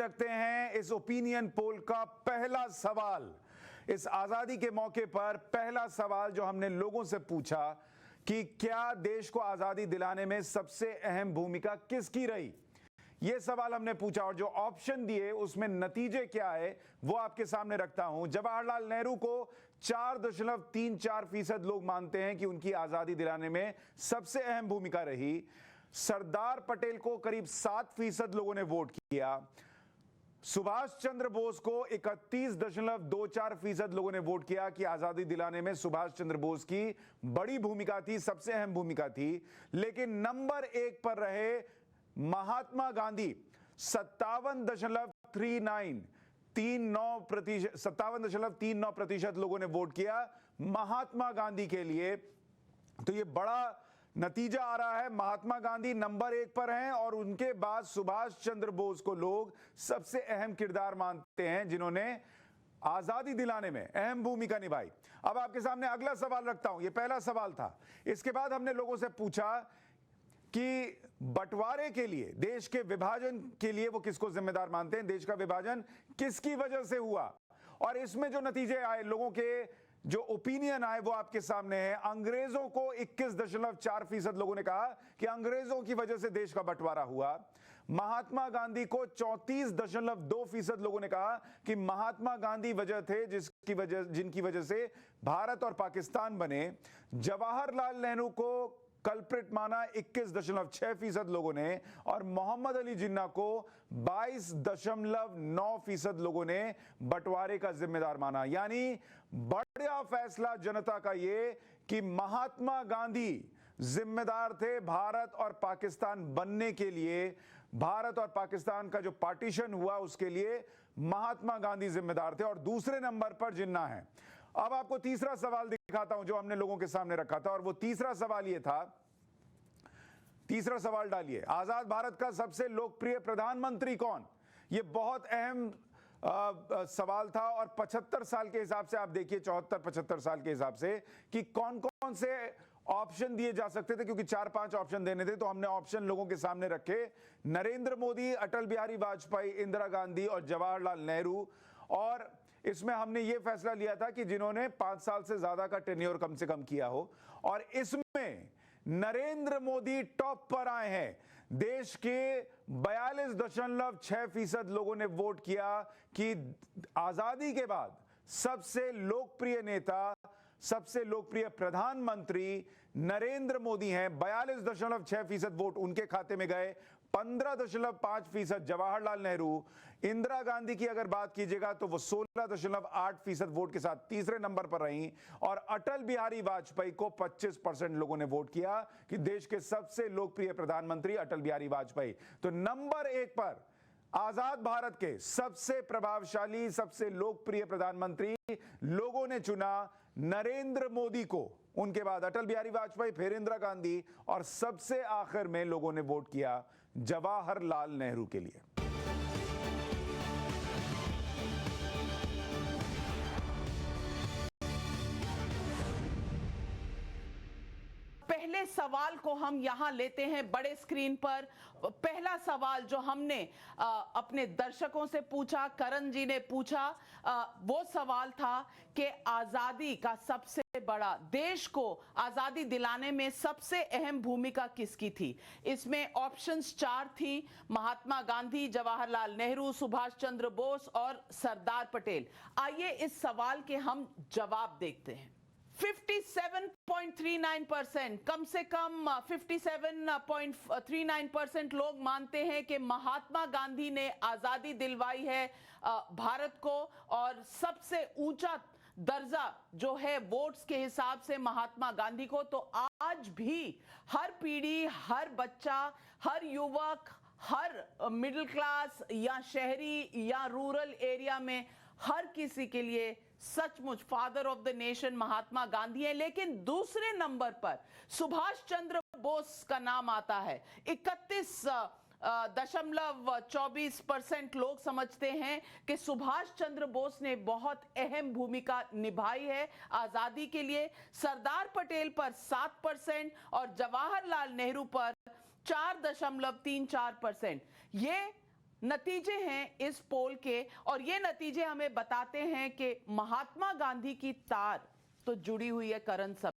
रखते हैं इस ओपिनियन पोल का पहला सवाल। इस आजादी के मौके पर पहला सवाल जो हमने लोगों से पूछा कि क्या देश को आजादी दिलाने में सबसे अहम भूमिका किसकी रही, यह सवाल हमने पूछा और जो ऑप्शन दिए उसमें नतीजे क्या है वो आपके सामने रखता हूं। जवाहरलाल नेहरू को 4.34% लोग मानते हैं कि उनकी आजादी दिलाने में सबसे अहम भूमिका रही। सरदार पटेल को करीब 7% लोगों ने वोट किया। सुभाष चंद्र बोस को 31.24% लोगों ने वोट किया कि आजादी दिलाने में सुभाष चंद्र बोस की बड़ी भूमिका थी, सबसे अहम भूमिका थी। लेकिन नंबर 1 पर रहे महात्मा गांधी। 57.39% लोगों ने वोट किया महात्मा गांधी के लिए। तो ये बड़ा नतीजा आ रहा है, महात्मा गांधी नंबर 1 पर हैं और उनके बाद सुभाष चंद्र बोस को लोग सबसे अहम किरदार मानते हैं जिन्होंने आजादी दिलाने में अहम भूमिका निभाई। अब आपके सामने अगला सवाल रखता हूं, यह पहला सवाल था। इसके बाद हमने लोगों से पूछा कि बंटवारे के लिए, देश के विभाजन के लिए वो किसको जिम्मेदार मानते हैं, देश का विभाजन किसकी वजह से हुआ। और इसमें जो नतीजे आए, लोगों के जो ओपिनियन आए वो आपके सामने है। अंग्रेजों को 21.4% लोगों ने कहा कि अंग्रेजों की वजह से देश का बंटवारा हुआ। महात्मा गांधी को 34.2% लोगों ने कहा कि महात्मा गांधी वजह थे जिनकी वजह से भारत और पाकिस्तान बने। जवाहरलाल नेहरू को कल्प्रिट माना 21.6% लोगों ने और मोहम्मद अली जिन्ना को 22.9% लोगों ने बंटवारे का जिम्मेदार माना। यानी बड़ा फैसला जनता का ये कि महात्मा गांधी जिम्मेदार थे भारत और पाकिस्तान बनने के लिए। भारत और पाकिस्तान का जो पार्टीशन हुआ उसके लिए महात्मा गांधी जिम्मेदार थे और दूसरे नंबर पर जिन्ना है। अब आपको तीसरा सवाल दिखाता हूं जो हमने लोगों के सामने रखा था और वो तीसरा सवाल ये था, तीसरा सवाल डालिए, आजाद भारत का सबसे लोकप्रिय प्रधानमंत्री कौन। ये बहुत अहम सवाल था और 75 साल के हिसाब से आप देखिए, 74-75 साल के हिसाब से कि कौन कौन से ऑप्शन दिए जा सकते थे, क्योंकि 4-5 ऑप्शन देने थे तो हमने ऑप्शन लोगों के सामने रखे। नरेंद्र मोदी, अटल बिहारी वाजपेयी, इंदिरा गांधी और जवाहरलाल नेहरू। और इसमें हमने यह फैसला लिया था कि जिन्होंने 5 साल से ज्यादा का टेन्योर कम से कम किया हो, और इसमें नरेंद्र मोदी टॉप पर आए हैं। देश के 42.6% लोगों ने वोट किया कि आजादी के बाद सबसे लोकप्रिय नेता, सबसे लोकप्रिय प्रधानमंत्री नरेंद्र मोदी हैं। 42.6% वोट उनके खाते में गए। 15.5% जवाहरलाल नेहरू। इंदिरा गांधी की अगर बात कीजिएगा तो वो 16.8% वोट के साथ तीसरे नंबर पर रही। और अटल बिहारी वाजपेयी को 25% लोगों ने वोट किया कि देश के सबसे लोकप्रिय प्रधानमंत्री अटल बिहारी वाजपेयी। तो नंबर 1 पर आजाद भारत के सबसे प्रभावशाली, सबसे लोकप्रिय प्रधानमंत्री लोगों ने चुना नरेंद्र मोदी को, उनके बाद अटल बिहारी वाजपेयी, फिर इंदिरा गांधी और सबसे आखिर में लोगों ने वोट किया जवाहरलाल नेहरू के लिए। पहले सवाल को हम यहां लेते हैं बड़े स्क्रीन पर। पहला सवाल जो हमने अपने दर्शकों से पूछा, करण जी ने पूछा, वो सवाल था कि आजादी का सबसे बड़ा, देश को आजादी दिलाने में सबसे अहम भूमिका किसकी थी। इसमें ऑप्शंस 4 थी, महात्मा गांधी, जवाहरलाल नेहरू, सुभाष चंद्र बोस और सरदार पटेल। आइए इस सवाल के हम जवाब देखते हैं। 57.39%, कम से कम 57.39% लोग मानते हैं कि महात्मा गांधी ने आजादी दिलवाई है भारत को, और सबसे ऊंचा दर्जा जो है वोट्स के हिसाब से महात्मा गांधी को। तो आज भी हर पीढ़ी, हर बच्चा, हर युवक, हर मिडिल क्लास या शहरी या रूरल एरिया में हर किसी के लिए सचमुच father of the nation Mahatma Gandhi है। लेकिन दूसरे नंबर पर सुभाष चंद्र बोस का नाम आता है। 31.24% लोग समझते हैं कि सुभाष चंद्र बोस ने बहुत अहम भूमिका निभाई है आजादी के लिए। सरदार पटेल पर 7% और जवाहरलाल नेहरू पर 4.34%। ये नतीजे हैं इस पोल के, और ये नतीजे हमें बताते हैं कि महात्मा गांधी की तार तो जुड़ी हुई है करण